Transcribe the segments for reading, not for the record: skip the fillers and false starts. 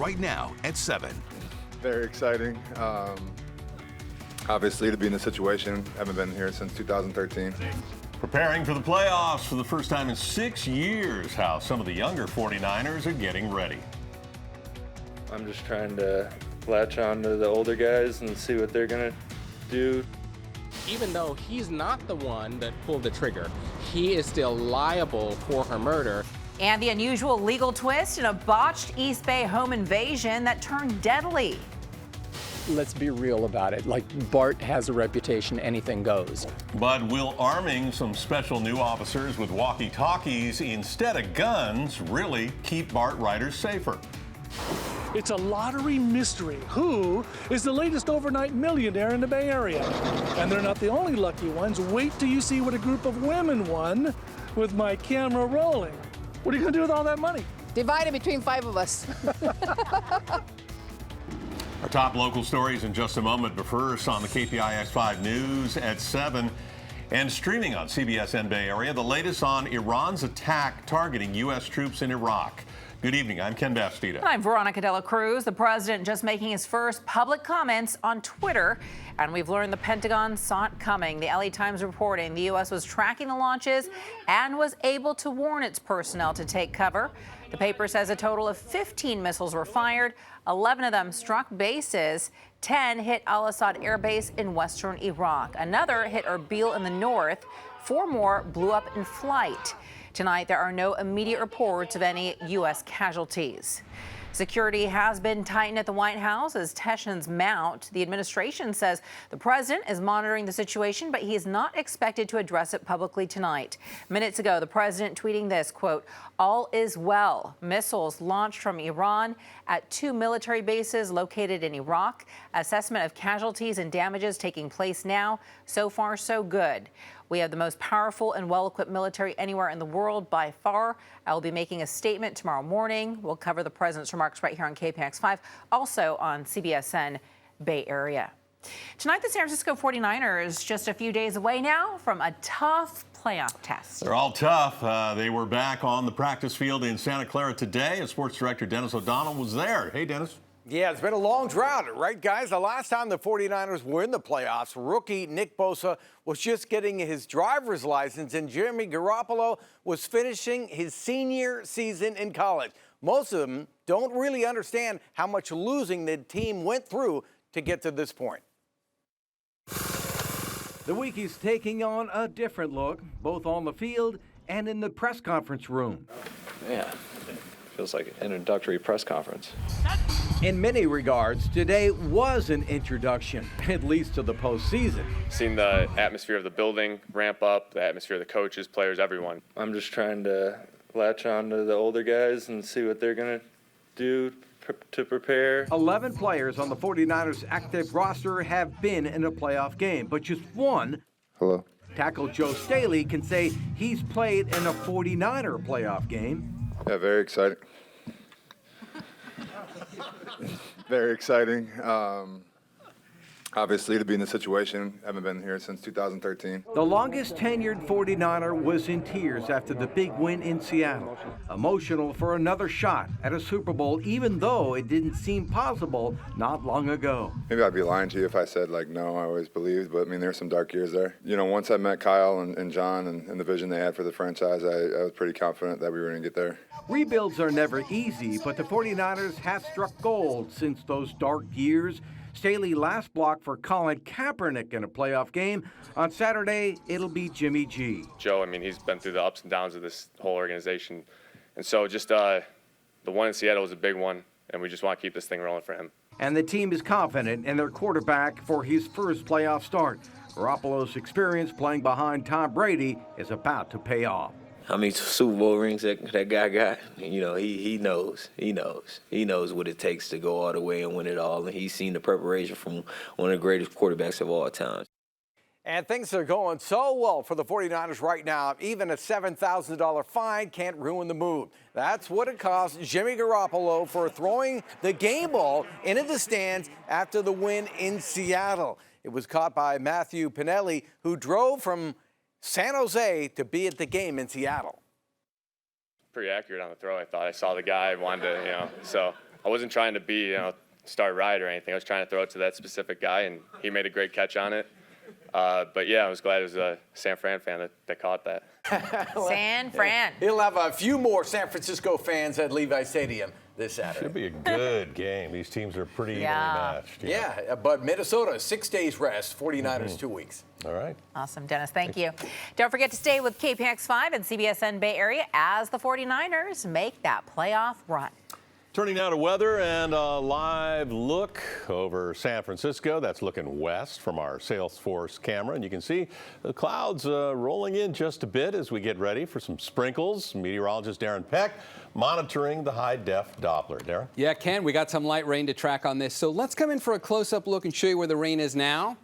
right now at 7. Very exciting. Obviously, to be in this situation, haven't been here since 2013. Preparing for the playoffs for the first time in 6 years. How some of the younger 49ers are getting ready. I'm just trying to latch on to the older guys and see what they're going to do. Even though he's not the one that pulled the trigger, he is still liable for her murder. And the unusual legal twist in a botched East Bay home invasion that turned deadly. Let's be real about it. Like, Bart has a reputation, anything goes. But will arming some special new officers with walkie-talkies instead of guns really keep BART riders safer? It's a lottery mystery. Who is the latest overnight millionaire in the Bay Area? And they're not the only lucky ones. Wait till you see what a group of women won with my camera rolling. What are you going to do with all that money? Divide it between 5 of us. Our top local stories in just a moment, but first on the KPIX-5 News at 7 and streaming on CBS and Bay Area, the latest on Iran's attack targeting U.S. troops in Iraq. Good evening, I'm Ken Bastida. And I'm Veronica Dela Cruz. The president just making his first public comments on Twitter, and we've learned the Pentagon saw it coming. The LA Times reporting the U.S. was tracking the launches and was able to warn its personnel to take cover. The paper says a total of 15 missiles were fired. 11 of them struck bases. 10 hit Al-Assad Air Base in western Iraq. Another hit Erbil in the north. 4 more blew up in flight. Tonight, there are no immediate reports of any U.S. casualties. Security has been tightened at the White House as tensions mount. The administration says the president is monitoring the situation, but he is not expected to address it publicly tonight. Minutes ago, the president tweeting this, quote, "All is well. Missiles launched from Iran at 2 military bases located in Iraq. Assessment of casualties and damages taking place now. So far, so good. We have the most powerful and well-equipped military anywhere in the world by far. I will be making a statement tomorrow morning. We'll cover the president's remarks right here on KPIX-5, also on CBSN Bay Area. Tonight, the San Francisco 49ers just a few days away now from a tough playoff test. They're all tough. They were back on the practice field in Santa Clara today, and sports director Dennis O'Donnell was there. Hey, Dennis. Yeah, it's been a long drought, right, guys? The last time the 49ers were in the playoffs, rookie Nick Bosa was just getting his driver's license, and Jimmy Garoppolo was finishing his senior season in college. Most of them don't really understand how much losing the team went through to get to this point. The week is taking on a different look, both on the field and in the press conference room. Yeah, feels like an introductory press conference. In many regards, today was an introduction, at least to the postseason. Seeing the atmosphere of the building ramp up, the atmosphere of the coaches, players, everyone. I'm just trying to latch on to the older guys and see what they're going to do to prepare. 11 players on the 49ers active roster have been in a playoff game, but just one, Hello. tackle Joe Staley, can say he's played in a 49er playoff game. Yeah, very exciting. Very exciting. Obviously, to be in this situation, haven't been here since 2013. The longest tenured 49er was in tears after the big win in Seattle. Emotional for another shot at a Super Bowl, even though it didn't seem possible not long ago. Maybe I'd be lying to you if I said, like, no, I always believed, but I mean, there's some dark years there. You know, once I met Kyle and John and the vision they had for the franchise, I was pretty confident that we were going to get there. Rebuilds are never easy, but the 49ers have struck gold since those dark years. Staley last blocked for Colin Kaepernick in a playoff game. On Saturday, it'll be Jimmy G. Joe, I mean, he's been through the ups and downs of this whole organization. And so just the one in Seattle was a big one, and we just want to keep this thing rolling for him. And the team is confident in their quarterback for his first playoff start. Garoppolo's experience playing behind Tom Brady is about to pay off. How many Super Bowl rings that guy got? You know, he knows. He knows what it takes to go all the way and win it all. And he's seen the preparation from one of the greatest quarterbacks of all time. And things are going so well for the 49ers right now. Even a $7,000 fine can't ruin the mood. That's what it cost Jimmy Garoppolo for throwing the game ball into the stands after the win in Seattle. It was caught by Matthew Pinelli, who drove from San Jose to be at the game in Seattle. Pretty accurate on the throw, I thought. I saw the guy, wanted to, so I wasn't trying to be, star ride or anything. I was trying to throw it to that specific guy, and he made a great catch on it. But yeah, I was glad it was a San Fran fan that caught that. San Fran. He'll have a few more San Francisco fans at Levi Stadium this Saturday. Should be a good game. These teams are pretty evenly matched. Yeah, but Minnesota, 6 days rest, 49ers 2 weeks. All right. Awesome, Dennis. Thank you. Don't forget to stay with KPIX-5 and CBS Bay Area as the 49ers make that playoff run. Turning now to weather and a live look over San Francisco. That's looking west from our Salesforce camera. And you can see the clouds rolling in just a bit as we get ready for some sprinkles. Meteorologist Darren Peck monitoring the high-def Doppler. Darren? Yeah, Ken, we got some light rain to track on this. So let's come in for a close-up look and show you where the rain is now.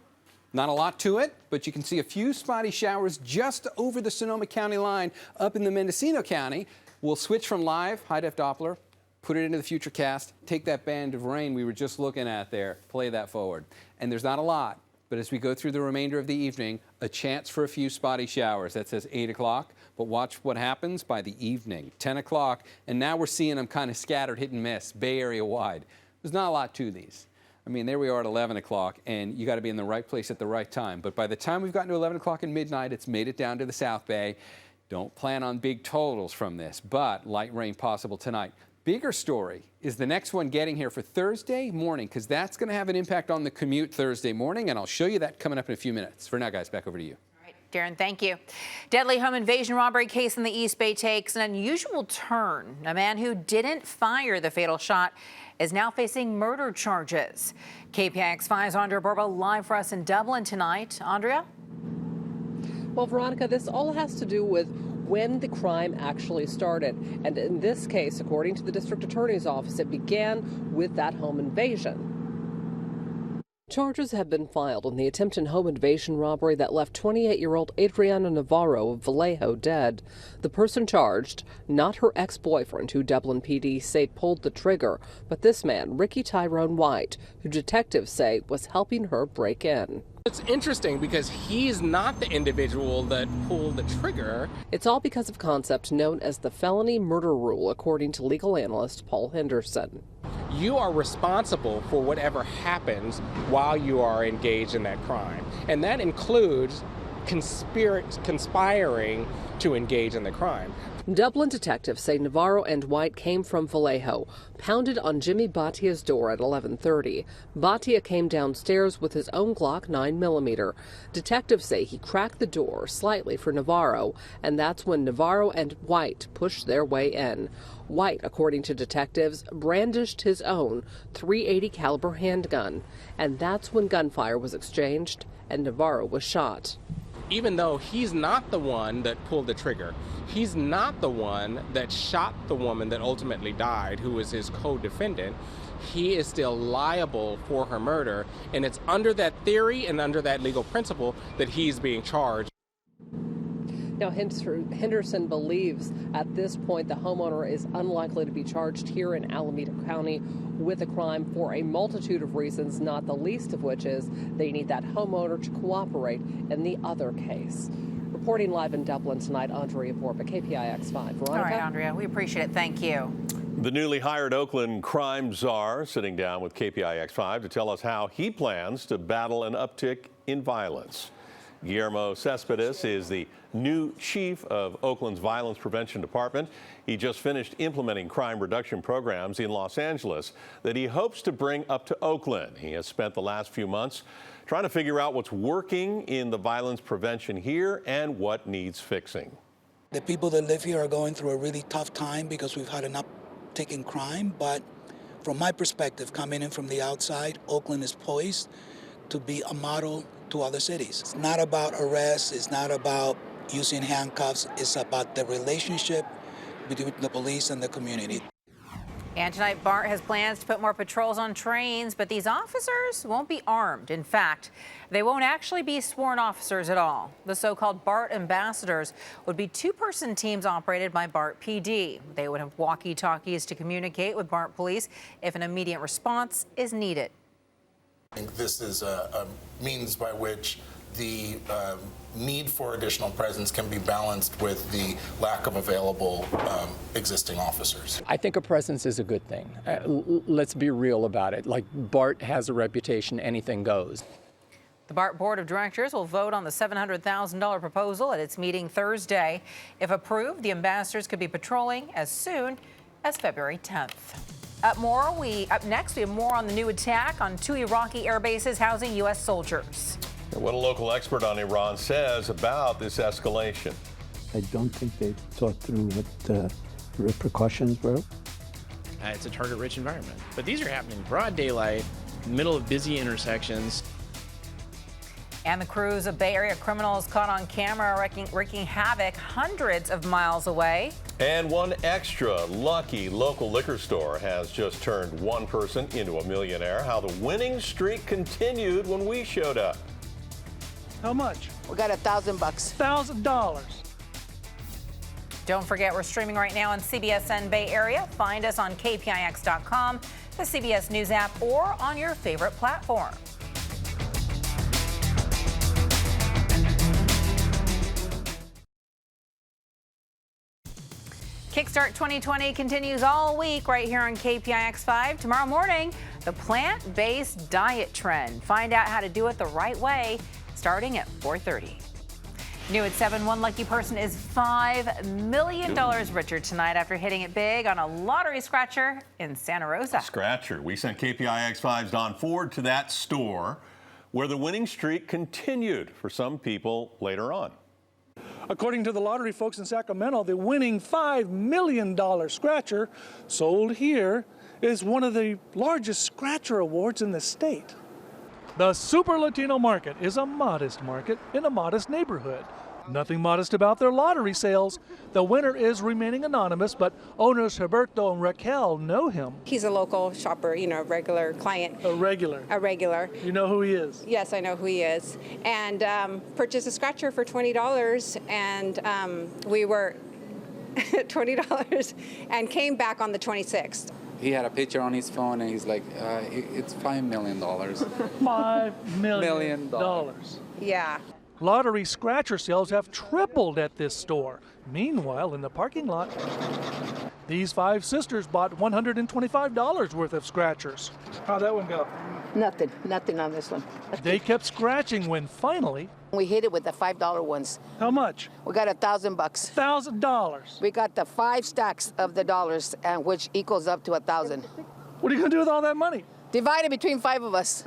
Not a lot to it, but you can see a few spotty showers just over the Sonoma County line up in the Mendocino County. We'll switch from live, high-def Doppler, put it into the Futurecast, take that band of rain we were just looking at there, play that forward. And there's not a lot, but as we go through the remainder of the evening, a chance for a few spotty showers. That says 8 o'clock, but watch what happens by the evening, 10 o'clock, and now we're seeing them kind of scattered, hit and miss, Bay Area wide. There's not a lot to these. I mean, there we are at 11 o'clock, and you got to be in the right place at the right time. But by the time we've gotten to 11 o'clock and midnight, it's made it down to the South Bay. Don't plan on big totals from this, but light rain possible tonight. Bigger story is the next one getting here for Thursday morning, because that's going to have an impact on the commute Thursday morning, and I'll show you that coming up in a few minutes. For now, guys, back over to you. All right, Darren, thank you. Deadly home invasion robbery case in the East Bay takes an unusual turn. A man who didn't fire the fatal shot is now facing murder charges. KPIX-5's Andrea Burba live for us in Dublin tonight. Andrea? Well, Veronica, this all has to do with when the crime actually started. And in this case, according to the district attorney's office, it began with that home invasion. Charges have been filed on the attempted home invasion robbery that left 28-year-old Adriana Navarro of Vallejo dead. The person charged, not her ex-boyfriend, who Dublin PD say pulled the trigger, but this man, Ricky Tyrone White, who detectives say was helping her break in. It's interesting because he's not the individual that pulled the trigger. It's all because of a concept known as the felony murder rule, according to legal analyst Paul Henderson. You are responsible for whatever happens while you are engaged in that crime. And that includes conspiring to engage in the crime. Dublin detectives say Navarro and White came from Vallejo, pounded on Jimmy Batia's door at 11:30. Batia came downstairs with his own Glock 9mm. Detectives say he cracked the door slightly for Navarro, and that's when Navarro and White pushed their way in. White, according to detectives, brandished his own .380 caliber handgun, and that's when gunfire was exchanged and Navarro was shot. Even though he's not the one that pulled the trigger, he's not the one that shot the woman that ultimately died, who was his co-defendant, he is still liable for her murder, and it's under that theory and under that legal principle that he's being charged. Now, Henderson believes at this point the homeowner is unlikely to be charged here in Alameda County with a crime for a multitude of reasons, not the least of which is they need that homeowner to cooperate in the other case. Reporting live in Dublin tonight, Andrea Burba, KPIX-5. Veronica? All right, Andrea, we appreciate it. Thank you. The newly hired Oakland crime czar sitting down with KPIX-5 to tell us how he plans to battle an uptick in violence. Guillermo Cespedes is the new chief of Oakland's Violence Prevention Department. He just finished implementing crime reduction programs in Los Angeles that he hopes to bring up to Oakland. He has spent the last few months trying to figure out what's working in the violence prevention here and what needs fixing. The people that live here are going through a really tough time because we've had an uptick in crime, but from my perspective, coming in from the outside, Oakland is poised to be a model to other cities. It's not about arrests, it's not about using handcuffs, it's about the relationship between the police and the community. And tonight, BART has plans to put more patrols on trains, but these officers won't be armed. In fact, they won't actually be sworn officers at all. The so-called BART ambassadors would be two-person teams operated by BART PD. They would have walkie-talkies to communicate with BART police if an immediate response is needed. I think this is a means by which the need for additional presence can be balanced with the lack of available existing officers. I think a presence is a good thing. Let's be real about it. Like, BART has a reputation, anything goes. The BART Board of Directors will vote on the $700,000 proposal at its meeting Thursday. If approved, the ambassadors could be patrolling as soon as February 10th. Up next, we have more on the new attack on 2 Iraqi air bases housing U.S. soldiers. What a local expert on Iran says about this escalation. I don't think they thought through what the repercussions were. It's a target-rich environment. But these are happening broad daylight, middle of busy intersections. And the crews of Bay Area criminals caught on camera wreaking havoc hundreds of miles away. And one extra lucky local liquor store has just turned one person into a millionaire. How the winning streak continued when we showed up. How much? We got $1,000. $1,000. Don't forget, we're streaming right now on CBSN Bay Area. Find us on KPIX.com, the CBS News app, or on your favorite platform. Kickstart 2020 continues all week right here on KPIX-5. Tomorrow morning, the plant-based diet trend. Find out how to do it the right way starting at 4:30. New at 7, one lucky person is $5 million richer tonight after hitting it big on a lottery scratcher in Santa Rosa. Scratcher. We sent KPIX-5's Don Ford to that store where the winning streak continued for some people later on. According to the lottery folks in Sacramento, the winning $5 million scratcher sold here is one of the largest scratcher awards in the state. The Super Latino Market is a modest market in a modest neighborhood. Nothing modest about their lottery sales. The winner is remaining anonymous, but owners Herberto and Raquel know him. He's a local shopper, regular client. A regular? A regular. You know who he is? Yes, I know who he is. And purchased a scratcher for $20, and we were $20 and came back on the 26th. He had a picture on his phone, and he's like, it's $5 million. $5 million. Yeah. Lottery scratcher sales have tripled at this store. Meanwhile, in the parking lot, these 5 sisters bought $125 worth of scratchers. How'd that one go? Nothing on this one. They kept scratching when finally... We hit it with the $5 ones. How much? We got $1,000. $1,000. We got the 5 stacks of the dollars, and which equals up to 1,000. What are you gonna do with all that money? Divide it between 5 of us.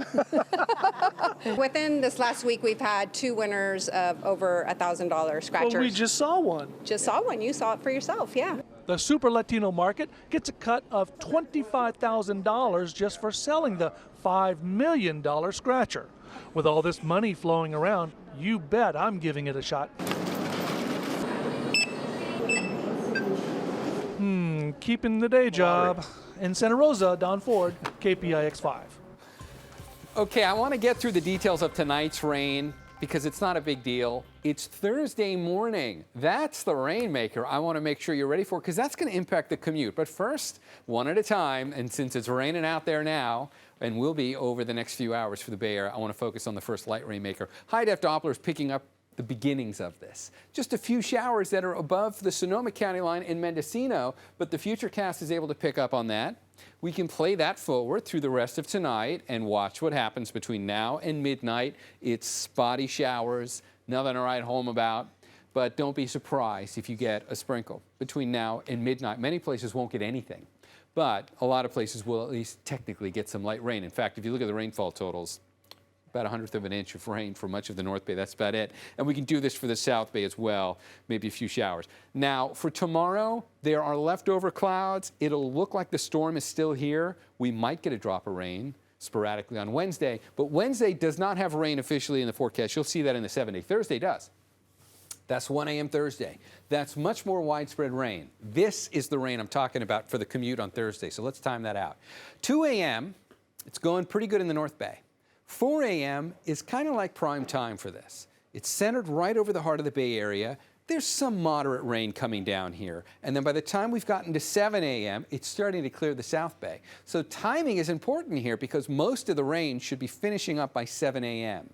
Within this last week, we've had 2 winners of over $1,000 scratchers. Well, we just saw one. Just saw one. You saw it for yourself, yeah. The Super Latino Market gets a cut of $25,000 just for selling the $5 million scratcher. With all this money flowing around, you bet I'm giving it a shot. Keeping the day job. In Santa Rosa, Don Ford, KPIX-5. Okay, I want to get through the details of tonight's rain because it's not a big deal. It's Thursday morning. That's the rainmaker I want to make sure you're ready for because that's going to impact the commute. But first, one at a time, and since it's raining out there now, and will be over the next few hours for the Bay Area, I want to focus on the first light rainmaker. High-def Doppler is picking up the beginnings of this. Just a few showers that are above the Sonoma County line in Mendocino, but the Futurecast is able to pick up on that. We can play that forward through the rest of tonight and watch what happens between now and midnight. It's spotty showers, nothing to write home about, but don't be surprised if you get a sprinkle between now and midnight. Many places won't get anything, but a lot of places will at least technically get some light rain. In fact, if you look at the rainfall totals, about 1/100 of an inch of rain for much of the North Bay. That's about it. And we can do this for the South Bay as well, maybe a few showers. Now, for tomorrow, there are leftover clouds. It'll look like the storm is still here. We might get a drop of rain sporadically on Wednesday, but Wednesday does not have rain officially in the forecast. You'll see that in the 7-day. Thursday does. That's 1 a.m. Thursday. That's much more widespread rain. This is the rain I'm talking about for the commute on Thursday, so let's time that out. 2 a.m., it's going pretty good in the North Bay. 4 a.m. is kind of like prime time for this. It's centered right over the heart of the Bay Area. There's some moderate rain coming down here. And then by the time we've gotten to 7 a.m., it's starting to clear the South Bay. So timing is important here because most of the rain should be finishing up by 7 a.m.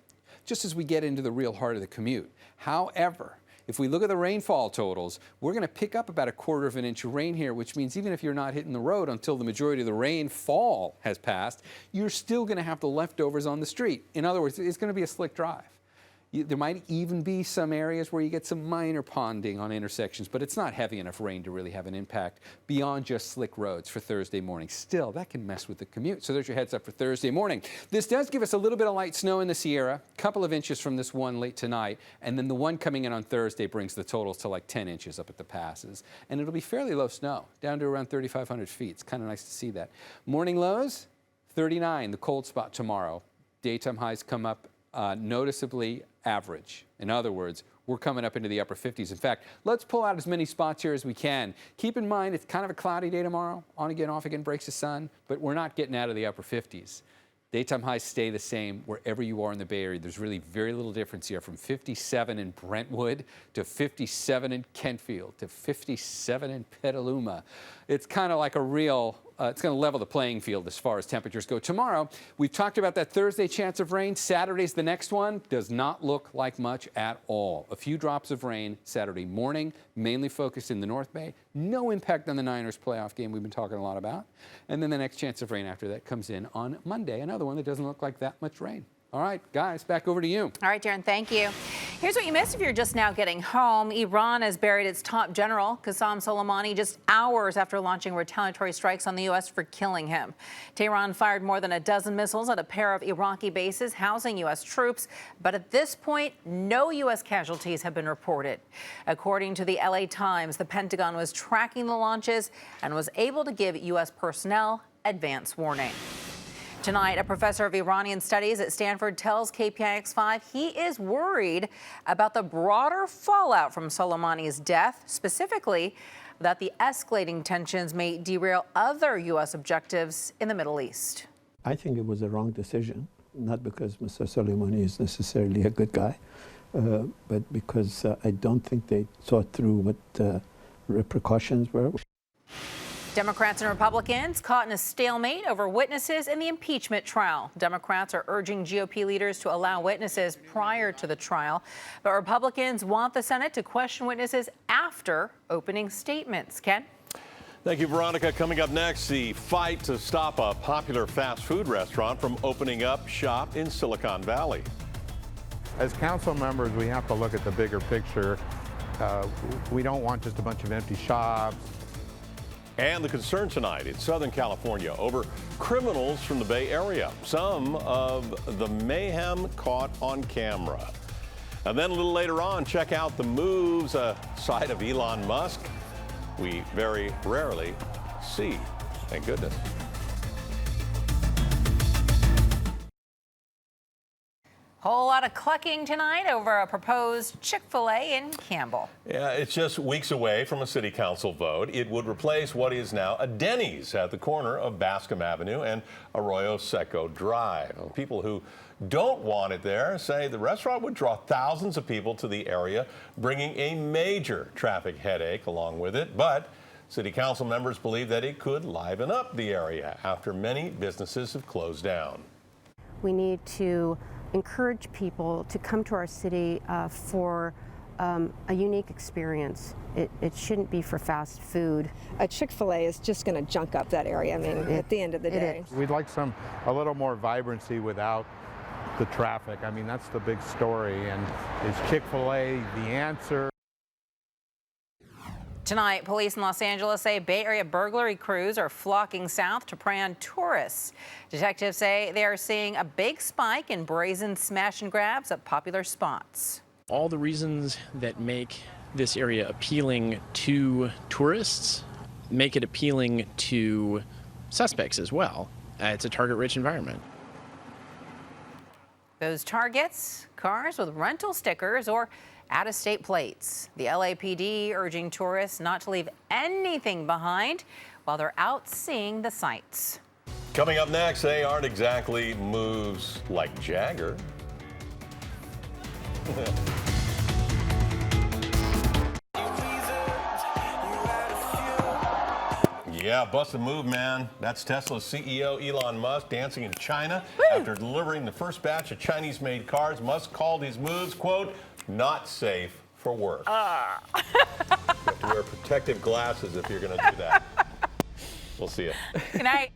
just as we get into the real heart of the commute. However, if we look at the rainfall totals, we're going to pick up about 1/4 of an inch of rain here, which means even if you're not hitting the road until the majority of the rainfall has passed, you're still going to have the leftovers on the street. In other words, it's going to be a slick drive. There might even be some areas where you get some minor ponding on intersections, but it's not heavy enough rain to really have an impact beyond just slick roads for Thursday morning. Still, that can mess with the commute. So there's your heads up for Thursday morning. This does give us a little bit of light snow in the Sierra, a couple of inches from this one late tonight, and then the one coming in on Thursday brings the totals to like 10 inches up at the passes. And it'll be fairly low snow, down to around 3,500 feet. It's kind of nice to see that. Morning lows, 39, the cold spot tomorrow. Daytime highs come up noticeably average. In other words, we're coming up into the upper 50s. In fact, let's pull out as many spots here as we can. Keep in mind, it's kind of a cloudy day tomorrow. On again, off again, breaks the sun, but we're not getting out of the upper 50s. Daytime highs stay the same wherever you are in the Bay Area. There's really very little difference here, from 57 in Brentwood to 57 in Kentfield to 57 in Petaluma. It's kind of like a real, it's going to level the playing field as far as temperatures go. Tomorrow, we've talked about that Thursday chance of rain. Saturday's the next one. Does not look like much at all. A few drops of rain Saturday morning, mainly focused in the North Bay. No impact on the Niners playoff game we've been talking a lot about. And then the next chance of rain after that comes in on Monday. Another one that doesn't look like that much rain. All right, guys, back over to you. All right, Darren, thank you. Here's what you missed if you're just now getting home. Iran has buried its top general, Qasem Soleimani, just hours after launching retaliatory strikes on the U.S. for killing him. Tehran fired more than a dozen missiles at a pair of Iraqi bases housing U.S. troops, but at this point, no U.S. casualties have been reported. According to the LA Times, the Pentagon was tracking the launches and was able to give U.S. personnel advance warning. Tonight, a professor of Iranian studies at Stanford tells KPIX-5 he is worried about the broader fallout from Soleimani's death, specifically that the escalating tensions may derail other U.S. objectives in the Middle East. I think it was a wrong decision, not because Mr. Soleimani is necessarily a good guy, but because I don't think they thought through what the repercussions were. Democrats and Republicans caught in a stalemate over witnesses in the impeachment trial. Democrats are urging GOP leaders to allow witnesses prior to the trial, but Republicans want the Senate to question witnesses after opening statements. Ken? Thank you, Veronica. Coming up next, the fight to stop a popular fast food restaurant from opening up shop in Silicon Valley. As council members, we have to look at the bigger picture. We don't want just a bunch of empty shops. And the concern tonight in Southern California over criminals from the Bay Area. Some of the mayhem caught on camera. And then a little later on, check out the moves side of Elon Musk we very rarely see. Thank goodness. Whole lot of clucking tonight over a proposed Chick-fil-A in Campbell. Yeah, it's just weeks away from a city council vote. It would replace what is now a Denny's at the corner of Bascom Avenue and Arroyo Seco Drive. People who don't want it there say the restaurant would draw thousands of people to the area, bringing a major traffic headache along with it. But city council members believe that it could liven up the area after many businesses have closed down. We need to encourage people to come to our city for a unique experience. It shouldn't be for fast food. A Chick-fil-A is just going to junk up that area, I mean, at the end of the day. We'd like a little more vibrancy without the traffic. I mean, that's the big story. And is Chick-fil-A the answer? Tonight, police in Los Angeles say Bay Area burglary crews are flocking south to prey on tourists. Detectives say they are seeing a big spike in brazen smash and grabs at popular spots. All the reasons that make this area appealing to tourists make it appealing to suspects as well. It's a target-rich environment. Those targets, cars with rental stickers or out-of-state plates. The LAPD urging tourists not to leave anything behind while they're out seeing the sights. Coming up next, they aren't exactly moves like Jagger. Yeah, bust a move, man. That's Tesla's CEO Elon Musk dancing in China after delivering the first batch of Chinese-made cars. Musk called his moves, quote, not safe for work. You have to wear protective glasses if you're going to do that. We'll see you. Good night.